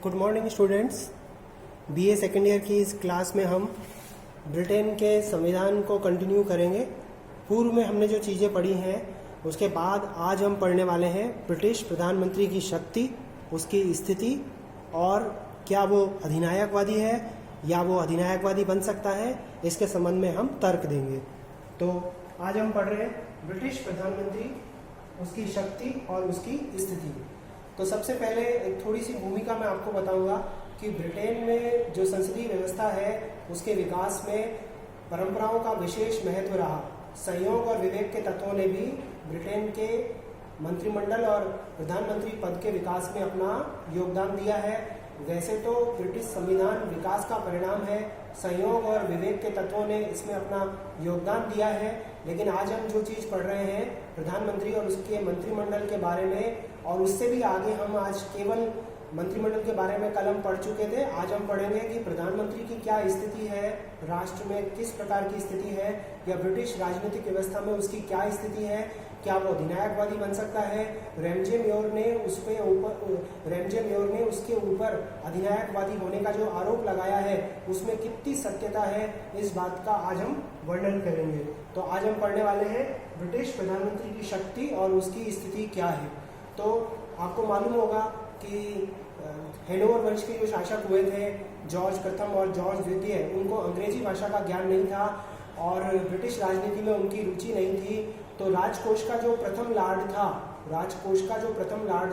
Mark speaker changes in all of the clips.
Speaker 1: Good morning students. BA second year की इस class में हम ब्रिटेन के संविधान को कंटिन्यू करेंगे। पूर्व में हमने जो चीज़ें पढ़ी हैं उसके बाद आज हम पढ़ने वाले हैं ब्रिटिश प्रधानमंत्री की शक्ति, उसकी स्थिति और क्या वो अधिनायकवादी है या वो अधिनायकवादी बन सकता है, इसके संबंध में हम तर्क देंगे। तो आज हम पढ़ रहे हैं ब्रिटिश प्रधानमंत्री, उसकी शक्ति और उसकी स्थिति। तो सबसे पहले एक थोड़ी सी भूमिका मैं आपको बताऊंगा कि ब्रिटेन में जो संसदीय व्यवस्था है उसके विकास में परंपराओं का विशेष महत्व रहा। संयोग और विवेक के तत्वों ने भी ब्रिटेन के मंत्रिमंडल और प्रधानमंत्री पद के विकास में अपना योगदान दिया है। वैसे तो ब्रिटिश संविधान विकास का परिणाम है, संयोग और विवेक के तत्वों ने इसमें अपना योगदान दिया है, लेकिन आज हम जो चीज़ पढ़ रहे हैं प्रधानमंत्री और उसके मंत्रिमंडल के बारे में, और उससे भी आगे हम आज केवल मंत्रिमंडल के बारे में कल हम पढ़ चुके थे। आज हम पढ़ेंगे कि प्रधानमंत्री की क्या स्थिति है, राष्ट्र में किस प्रकार की स्थिति है, या ब्रिटिश राजनीतिक व्यवस्था में उसकी क्या स्थिति है, क्या वो अधिनायकवादी बन सकता है। रैमजे मेयर ने उसके ऊपर अधिनायकवादी होने का जो आरोप लगाया है उसमें कितनी सत्यता है, इस बात का आज हम वर्णन करेंगे। तो आज हम पढ़ने वाले हैं ब्रिटिश प्रधानमंत्री की शक्ति और उसकी स्थिति क्या है। तो आपको मालूम होगा कि हैनोवर वंश के जो शासक हुए थे, जॉर्ज प्रथम और जॉर्ज द्वितीय, उनको अंग्रेजी भाषा का ज्ञान नहीं था और ब्रिटिश राजनीति में उनकी रुचि नहीं थी। तो राजकोष का जो प्रथम लॉर्ड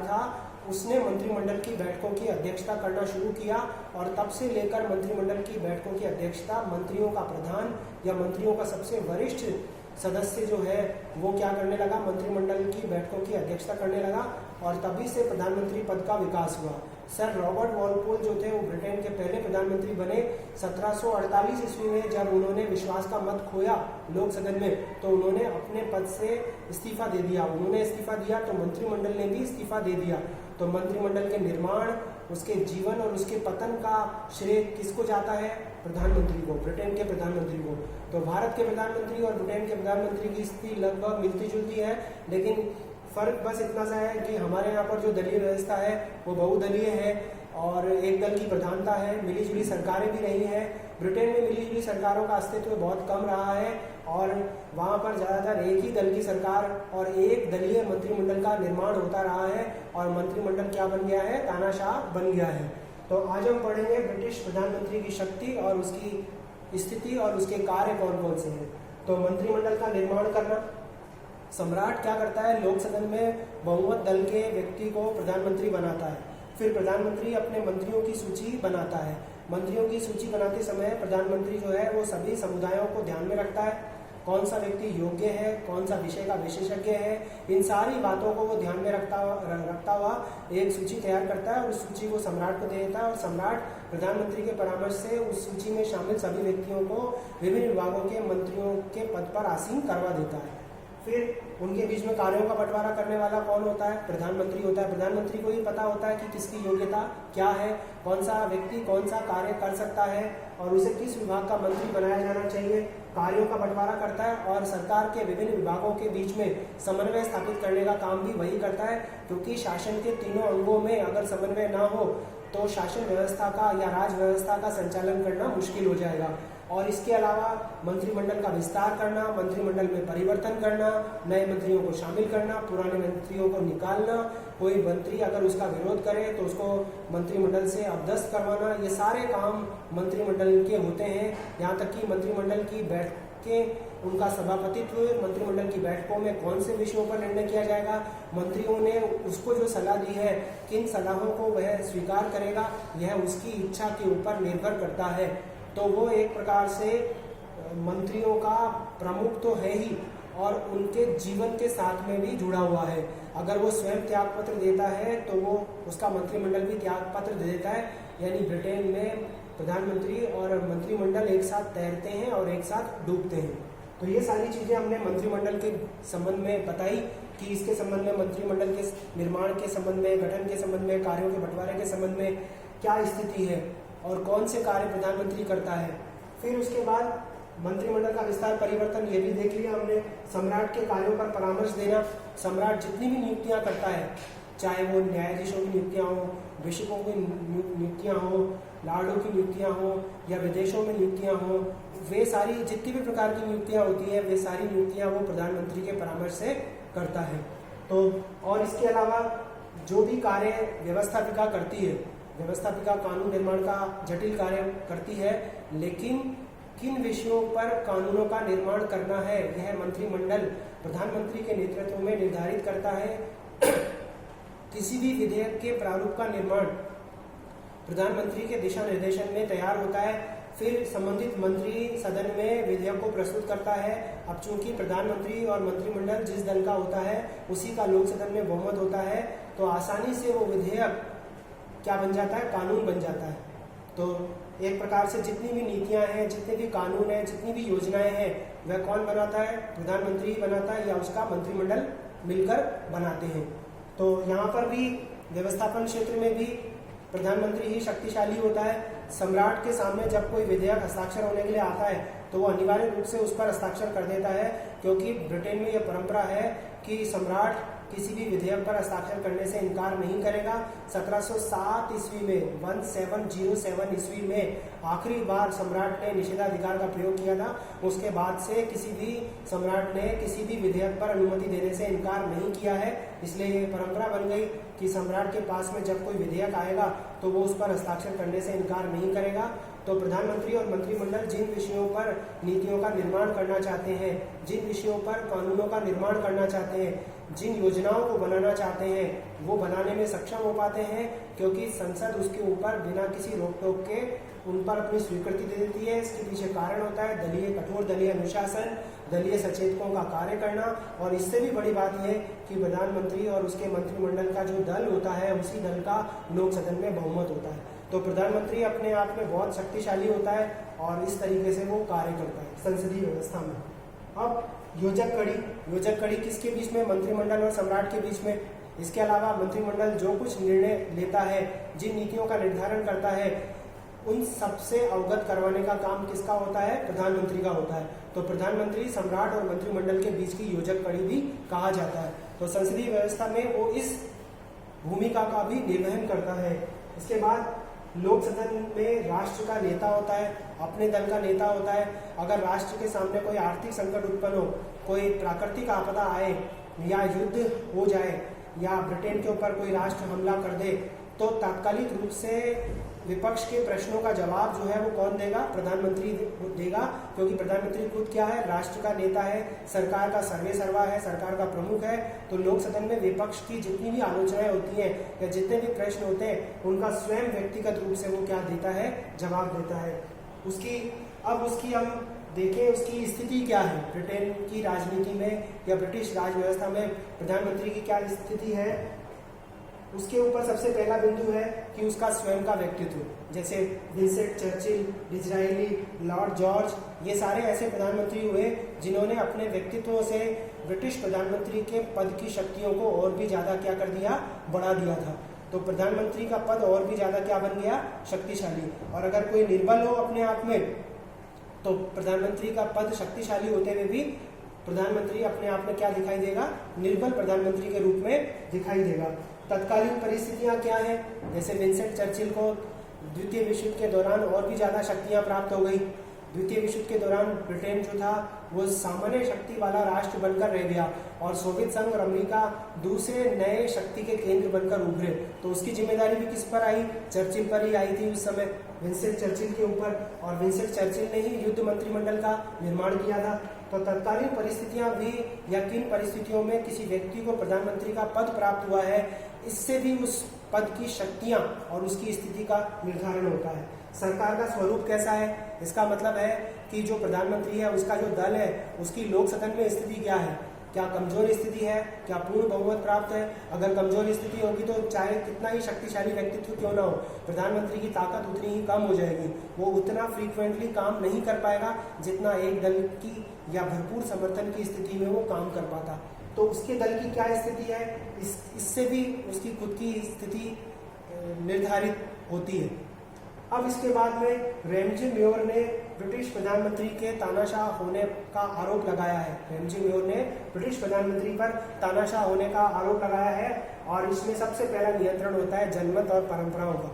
Speaker 1: था उसने मंत्रिमंडल की बैठकों की अध्यक्षता करना शुरू किया, और तब से लेकर मंत्रिमंडल की बैठकों की अध्यक्षता मंत्रियों का प्रधान या मंत्रियों का सबसे वरिष्ठ सदस्य जो है वो क्या करने लगा, मंत्रिमंडल की बैठकों की अध्यक्षता करने लगा, और तभी से प्रधानमंत्री पद का विकास हुआ। सर रॉबर्ट वॉलपोल जो थे वो ब्रिटेन के पहले प्रधानमंत्री बने 1748 ईस्वी में। जब उन्होंने विश्वास का मत खोया लोक सदन में तो उन्होंने अपने पद से इस्तीफा दे दिया। उन्होंने इस्तीफा दिया तो मंत्रिमंडल ने भी इस्तीफा दे दिया। तो मंत्रिमंडल के निर्माण, उसके जीवन और उसके पतन का श्रेय किसको जाता है? प्रधानमंत्री को, ब्रिटेन के प्रधानमंत्री को। तो भारत के प्रधानमंत्री और ब्रिटेन के प्रधानमंत्री की स्थिति लगभग मिलती जुलती है, लेकिन फर्क बस इतना सा है कि हमारे यहाँ पर जो दलीय व्यवस्था है वो बहुदलीय है और एक दल की प्रधानता है, मिलीजुली सरकारें भी रही हैं। ब्रिटेन में मिलीजुली सरकारों का अस्तित्व बहुत कम रहा है और वहाँ पर ज़्यादातर एक ही दल की सरकार और एक दलीय मंत्रिमंडल का निर्माण होता रहा है, और मंत्रिमंडल क्या बन गया है? तानाशाह बन गया है। तो आज हम पढ़ेंगे ब्रिटिश प्रधानमंत्री की शक्ति और उसकी स्थिति और उसके कार्य कौन कौन से हैं। तो मंत्रिमंडल का निर्माण करना, सम्राट क्या करता है? लोक सदन में बहुमत दल के व्यक्ति को प्रधानमंत्री बनाता है। फिर प्रधानमंत्री अपने मंत्रियों की सूची बनाता है। मंत्रियों की सूची बनाते समय प्रधानमंत्री जो है वो सभी समुदायों को ध्यान में रखता है, कौन सा व्यक्ति योग्य है, कौन सा विषय का विशेषज्ञ है, इन सारी बातों को वो ध्यान में रखता हुआ एक सूची तैयार करता है और उस सूची को सम्राट को दे देता है, और सम्राट प्रधानमंत्री के परामर्श से उस सूची में शामिल सभी व्यक्तियों को विभिन्न विभागों के मंत्रियों के पद पर आसीन करवा देता है। फिर उनके बीच में कार्यों का बंटवारा करने वाला कौन होता है? प्रधानमंत्री होता है। प्रधानमंत्री को ही पता होता है कि किसकी योग्यता क्या है, कौन सा व्यक्ति कौन सा कार्य कर सकता है और उसे किस विभाग का मंत्री बनाया जाना चाहिए। कार्यों का बंटवारा करता है और सरकार के विभिन्न विभागों के बीच में समन्वय स्थापित करने का काम भी वही करता है, क्योंकि शासन के तीनों अंगों में अगर समन्वय ना हो तो शासन व्यवस्था का या राज व्यवस्था का संचालन करना मुश्किल हो जाएगा। और इसके अलावा मंत्रिमंडल का विस्तार करना, मंत्रिमंडल में परिवर्तन करना, नए मंत्रियों को शामिल करना, पुराने मंत्रियों को निकालना, कोई मंत्री अगर उसका विरोध करे तो उसको मंत्रिमंडल से अपदस्थ करवाना, ये सारे काम मंत्रिमंडल के होते हैं। यहाँ तक कि मंत्रिमंडल की बैठकें, उनका सभापतित्व, मंत्रिमंडल की बैठकों में कौन से विषयों पर निर्णय किया जाएगा, मंत्रियों ने उसको जो सलाह दी है किन सलाहों को वह स्वीकार करेगा, यह उसकी इच्छा के ऊपर निर्भर करता है। तो वो एक प्रकार से मंत्रियों का प्रमुख तो है ही और उनके जीवन के साथ में भी जुड़ा हुआ है। अगर वो स्वयं त्याग पत्र देता है तो वो उसका मंत्रिमंडल भी त्याग पत्र दे देता है। यानी ब्रिटेन में प्रधानमंत्री और मंत्रिमंडल एक साथ तैरते हैं और एक साथ डूबते हैं। तो ये सारी चीज़ें हमने मंत्रिमंडल के संबंध में बताई कि इसके संबंध में, मंत्रिमंडल के निर्माण के संबंध में, गठन के संबंध में, कार्यों के बंटवारे के संबंध में क्या स्थिति है और कौन से कार्य प्रधानमंत्री करता है। फिर उसके बाद मंत्रिमंडल का विस्तार, परिवर्तन, ये भी देख लिया हमने। सम्राट के कार्यों पर परामर्श देना, सम्राट जितनी भी नियुक्तियां करता है चाहे वो न्यायाधीशों की नियुक्तियाँ हों, विशिकों की नियुक्तियाँ हों, लार्डों की नियुक्तियाँ हों या विदेशों में नियुक्तियाँ हों, वे सारी जितनी भी प्रकार की नियुक्तियाँ होती हैं वे सारी नियुक्तियाँ वो प्रधानमंत्री के परामर्श से करता है। तो और इसके अलावा जो भी कार्य व्यवस्थापिका करती है, व्यवस्थापिका कानून निर्माण का जटिल कार्य करती है, लेकिन किन विषयों पर कानूनों का निर्माण करना है यह मंत्रिमंडल प्रधानमंत्री के नेतृत्व में निर्धारित करता है। किसी भी विधेयक के प्रारूप का निर्माण प्रधानमंत्री के दिशा निर्देशन में तैयार होता है, फिर संबंधित मंत्री सदन में विधेयक को प्रस्तुत करता है। अब चूंकि प्रधानमंत्री और मंत्रिमंडल जिस दल का होता है उसी का लोक सदन में बहुमत होता है, तो आसानी से वो विधेयक क्या बन जाता है, कानून बन जाता है। तो एक प्रकार से जितनी भी नीतियां हैं, जितने भी कानून हैं, जितनी भी योजनाएं हैं, वह कौन बनाता है, प्रधानमंत्री बनाता है या उसका मंत्रिमंडल मिलकर बनाते हैं। तो यहाँ पर भी व्यवस्थापन क्षेत्र में भी प्रधानमंत्री ही शक्तिशाली होता है। सम्राट के सामने जब कोई विधेयक हस्ताक्षर होने के लिए आता है तो वो अनिवार्य रूप से उस पर हस्ताक्षर कर देता है, क्योंकि ब्रिटेन में यह परंपरा है कि सम्राट किसी भी विधेयक पर हस्ताक्षर करने से इनकार नहीं करेगा। 1707 ईस्वी में 1707 ईस्वी में आखिरी बार सम्राट ने निषेधाधिकार का प्रयोग किया था। उसके बाद से किसी भी सम्राट ने किसी भी विधेयक पर अनुमति देने से इनकार नहीं किया है। इसलिए ये परंपरा बन गई कि सम्राट के पास में जब कोई विधेयक आएगा तो वो उस पर हस्ताक्षर करने से इनकार नहीं करेगा। तो प्रधानमंत्री और मंत्रिमंडल जिन विषयों पर नीतियों का निर्माण करना चाहते हैं, जिन विषयों पर कानूनों का निर्माण करना चाहते हैं, जिन योजनाओं को बनाना चाहते हैं, वो बनाने में सक्षम हो पाते हैं, क्योंकि संसद उसके ऊपर बिना किसी रोक टोक के उन पर अपनी स्वीकृति दे देती है। इसके पीछे कारण होता है कठोर दलीय अनुशासन, दलीय सचेतकों का कार्य करना, और इससे भी बड़ी बात यह कि प्रधानमंत्री और उसके मंत्रिमंडल का जो दल होता है उसी दल का लोक सदन में बहुमत होता है। तो प्रधानमंत्री अपने आप में बहुत शक्तिशाली होता है और इस तरीके से वो कार्य करता है संसदीय व्यवस्था में। अब योजक कड़ी किसके बीच में, मंत्रिमंडल और सम्राट के बीच में। इसके अलावा मंत्रिमंडल जो कुछ निर्णय लेता है, जिन नीतियों का निर्धारण करता है, उन सबसे अवगत करवाने का काम किसका होता है, प्रधानमंत्री का होता है। तो प्रधानमंत्री सम्राट और मंत्रिमंडल के बीच की योजक कड़ी भी कहा जाता है। तो संसदीय व्यवस्था में वो इस भूमिका का भी निर्वहन करता है। इसके बाद लोक सदन में राष्ट्र का नेता होता है, अपने दल का नेता होता है। अगर राष्ट्र के सामने कोई आर्थिक संकट उत्पन्न हो, कोई प्राकृतिक आपदा आए या युद्ध हो जाए या ब्रिटेन के ऊपर कोई राष्ट्र हमला कर दे, तो तात्कालिक रूप से विपक्ष के प्रश्नों का जवाब जो है वो कौन देगा, प्रधानमंत्री देगा, क्योंकि प्रधानमंत्री खुद क्या है, राष्ट्र का नेता है, सरकार का सर्वेसर्वा है, सरकार का प्रमुख है। तो लोक सदन में विपक्ष की जितनी भी आलोचनाएं होती हैं या जितने भी प्रश्न होते हैं उनका स्वयं व्यक्तिगत रूप से वो क्या देता है, जवाब देता है। उसकी हम देखें उसकी स्थिति क्या है ब्रिटेन की राजनीति में या ब्रिटिश राज व्यवस्था में प्रधानमंत्री की क्या स्थिति है। उसके ऊपर सबसे पहला बिंदु है कि उसका स्वयं का व्यक्तित्व, जैसे Vincent Churchill, Disraeli, Lord George, ये सारे ऐसे प्रधानमंत्री हुए जिन्होंने अपने व्यक्तित्व से ब्रिटिश प्रधानमंत्री के पद की शक्तियों को और भी ज़्यादा क्या कर दिया, बढ़ा दिया था। तो प्रधानमंत्री का पद और भी ज़्यादा क्या बन गया, शक्तिशाली। और अगर कोई निर्बल हो अपने आप में तो प्रधानमंत्री का पद शक्तिशाली होते हुए भी प्रधानमंत्री अपने आप में क्या दिखाई देगा, निर्बल प्रधानमंत्री के रूप में दिखाई देगा। तत्कालीन परिस्थितियां क्या हैं, जैसे विंसेंट चर्चिल को द्वितीय विश्व युद्ध के दौरान और भी ज़्यादा शक्तियां प्राप्त हो गई। द्वितीय विश्व युद्ध के दौरान ब्रिटेन जो था वो सामान्य शक्ति वाला राष्ट्र बनकर रह गया और सोवियत संघ और अमेरिका दूसरे नए शक्ति के केंद्र बनकर उभरे। तो उसकी जिम्मेदारी भी किस पर आई, चर्चिल पर ही आई थी उस समय, विंसेंट चर्चिल के ऊपर। और विंसेंट चर्चिल ने ही युद्ध मंत्रिमंडल का निर्माण किया था। तो तत्कालीन परिस्थितियां भी या किन परिस्थितियों में किसी व्यक्ति को प्रधानमंत्री का पद प्राप्त हुआ है, इससे भी उस पद की शक्तियां और उसकी स्थिति का निर्धारण होता है। सरकार का स्वरूप कैसा है, इसका मतलब है कि जो प्रधानमंत्री है उसका जो दल है उसकी लोक सदन में स्थिति क्या है, क्या कमजोर स्थिति है, क्या पूर्ण बहुमत प्राप्त है। अगर कमजोर स्थिति होगी तो चाहे कितना ही शक्तिशाली व्यक्तित्व क्यों ना हो, प्रधानमंत्री की ताकत उतनी ही कम हो जाएगी, वो उतना फ्रीक्वेंटली काम नहीं कर पाएगा जितना एक दल की या भरपूर समर्थन की स्थिति में वो काम कर पाता। तो उसके दल की क्या स्थिति है, इससे भी उसकी खुद की स्थिति निर्धारित होती है। अब इसके बाद में रैमजी मेयर ने ब्रिटिश प्रधानमंत्री के तानाशाह होने का आरोप लगाया है। रैमजी मेयर ने ब्रिटिश प्रधानमंत्री पर तानाशाह होने का आरोप लगाया है और इसमें सबसे पहला नियंत्रण होता है जनमत और परंपराओं का।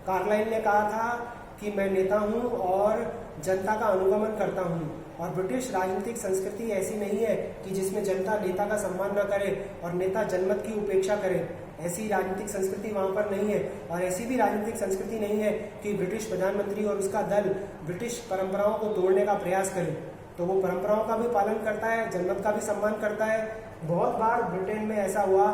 Speaker 1: कार्लाइल ने कहा था कि मैं नेता हूं और जनता का अनुगमन करता हूं, और ब्रिटिश राजनीतिक संस्कृति ऐसी नहीं है कि जिसमें जनता नेता का सम्मान न करे और नेता जनमत की उपेक्षा करे। ऐसी राजनीतिक संस्कृति वहां पर नहीं है, और ऐसी भी राजनीतिक संस्कृति नहीं है कि ब्रिटिश प्रधानमंत्री और उसका दल ब्रिटिश परंपराओं को तोड़ने का प्रयास करे। तो वो परंपराओं का भी पालन करता है, जनमत का भी सम्मान करता है। बहुत बार ब्रिटेन में ऐसा हुआ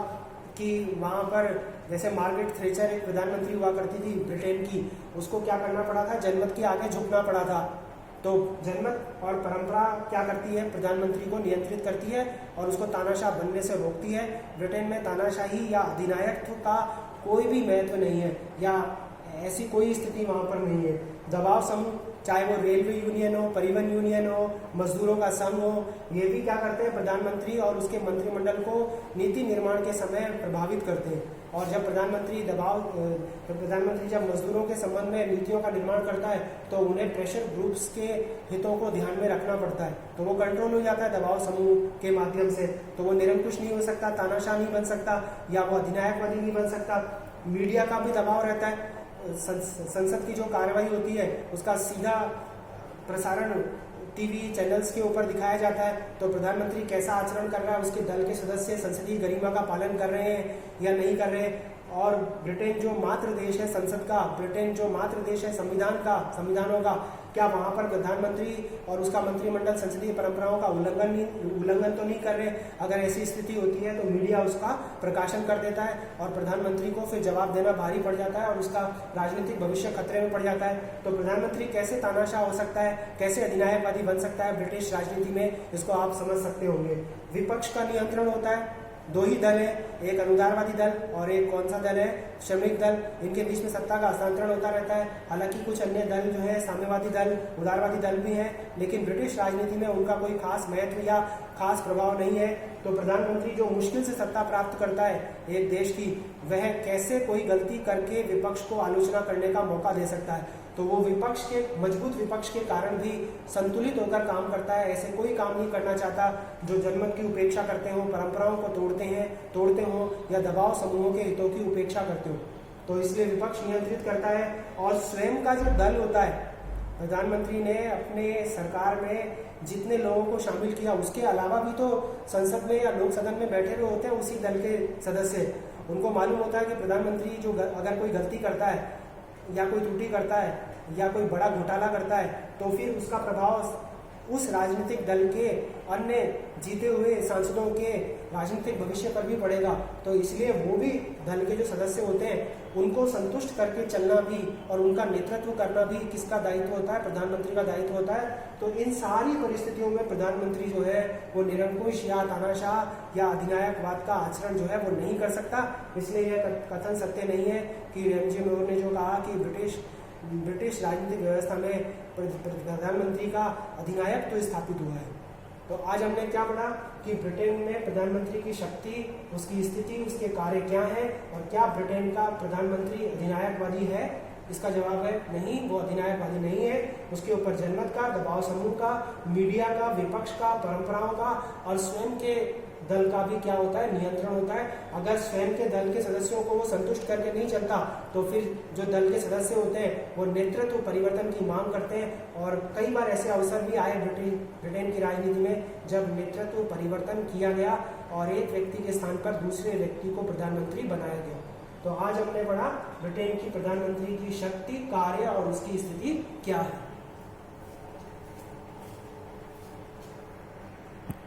Speaker 1: कि वहाँ पर जैसे मार्गरेट थ्रेचर एक प्रधानमंत्री हुआ करती थी ब्रिटेन की, उसको क्या करना पड़ा था, जनमत के आगे झुकना पड़ा था। तो जनमत और परंपरा क्या करती है, प्रधानमंत्री को नियंत्रित करती है और उसको तानाशाह बनने से रोकती है। ब्रिटेन में तानाशाही या अधिनायकत्व का कोई भी महत्व नहीं है, या ऐसी कोई स्थिति वहाँ पर नहीं है। दबाव समूह, चाहे वो रेलवे यूनियन हो, परिवहन यूनियन हो, मजदूरों का संघ हो, ये भी क्या करते हैं, प्रधानमंत्री और उसके मंत्रिमंडल को नीति निर्माण के समय प्रभावित करते हैं। और जब प्रधानमंत्री जब मजदूरों के संबंध में नीतियों का निर्माण करता है तो उन्हें प्रेशर ग्रुप्स के हितों को ध्यान में रखना पड़ता है, तो वो कंट्रोल हो जाता है दबाव समूह के माध्यम से। तो वो निरंकुश नहीं हो सकता, तानाशाह नहीं बन सकता, या वो अधिनायकवादी नहीं बन सकता। मीडिया का भी दबाव रहता है, संसद की जो कार्रवाई होती है उसका सीधा प्रसारण टीवी चैनल्स के ऊपर दिखाया जाता है। तो प्रधानमंत्री कैसा आचरण कर रहा है, उसके दल के सदस्य संसदीय गरिमा का पालन कर रहे हैं या नहीं कर रहे। और ब्रिटेन जो मातृ देश है संसद का, ब्रिटेन जो मातृ देश है संविधानों का, क्या वहाँ पर प्रधानमंत्री और उसका मंत्रिमंडल संसदीय परंपराओं का उल्लंघन तो नहीं कर रहे। अगर ऐसी स्थिति होती है तो मीडिया उसका प्रकाशन कर देता है और प्रधानमंत्री को फिर जवाब देना भारी पड़ जाता है और उसका राजनीतिक भविष्य खतरे में पड़ जाता है। तो प्रधानमंत्री कैसे तानाशाह हो सकता है, कैसे अधिनायकवादी बन सकता है ब्रिटिश राजनीति में, इसको आप समझ सकते होंगे। विपक्ष का नियंत्रण होता है, दो ही दल है, एक अनुदारवादी दल और एक कौन सा दल है, श्रमिक दल। इनके बीच में सत्ता का हस्तांतरण होता रहता है। हालांकि कुछ अन्य दल जो है साम्यवादी दल, उदारवादी दल भी हैं, लेकिन ब्रिटिश राजनीति में उनका कोई खास महत्व या खास प्रभाव नहीं है। तो प्रधानमंत्री जो मुश्किल से सत्ता प्राप्त करता है एक देश की, वह कैसे कोई गलती करके विपक्ष को आलोचना करने का मौका दे सकता है। तो वो मजबूत विपक्ष के कारण भी संतुलित होकर काम करता है। ऐसे कोई काम नहीं करना चाहता जो जनमत की उपेक्षा करते हो, परंपराओं को तोड़ते हो या दबाव समूहों के हितों की उपेक्षा करते हो। तो इसलिए विपक्ष नियंत्रित करता है। और स्वयं का जो दल होता है, प्रधानमंत्री ने अपने सरकार में जितने लोगों को शामिल किया, उसके अलावा भी तो संसद में या लोक सदन में बैठे हुए होते हैं उसी दल के सदस्य। उनको मालूम होता है कि प्रधानमंत्री जो अगर कोई गलती करता है या कोई त्रुटि करता है या कोई बड़ा घोटाला करता है तो फिर उसका प्रभाव उस राजनीतिक दल के अन्य जीते हुए सांसदों के राजनीतिक भविष्य पर भी पड़ेगा। तो इसलिए वो भी दल के जो सदस्य होते हैं उनको संतुष्ट करके चलना भी और उनका नेतृत्व करना भी किसका दायित्व होता है, प्रधानमंत्री का दायित्व होता है। तो इन सारी परिस्थितियों में प्रधानमंत्री जो है वो निरंकुश या तानाशाह या अधिनायकवाद का आचरण जो है वो नहीं कर सकता। इसलिए यह कथन सत्य नहीं है कि रेमजे मोर ने जो कहा कि ब्रिटिश राजनीतिक व्यवस्था में प्रधानमंत्री का अधिनायक तो स्थापित हुआ है। तो आज हमने क्या पढ़ा कि ब्रिटेन में प्रधानमंत्री की शक्ति, उसकी स्थिति, उसके कार्य क्या हैं और क्या ब्रिटेन का प्रधानमंत्री अधिनायकवादी है। इसका जवाब है नहीं, वो अधिनायकवादी नहीं है। उसके ऊपर जनमत का, दबाव समूह का, मीडिया का, विपक्ष का, परंपराओं का और स्वयं के दल का भी क्या होता है, नियंत्रण होता है। अगर स्वयं के दल के सदस्यों को वो संतुष्ट करके नहीं चलता तो फिर जो दल के सदस्य होते हैं वो नेतृत्व परिवर्तन की मांग करते हैं। और कई बार ऐसे अवसर भी आए ब्रिटेन की राजनीति में जब नेतृत्व परिवर्तन किया गया और एक व्यक्ति के स्थान पर दूसरे व्यक्ति को प्रधानमंत्री बनाया गया। तो आज हमने पढ़ा ब्रिटेन की प्रधानमंत्री की शक्ति, कार्य और उसकी स्थिति क्या है।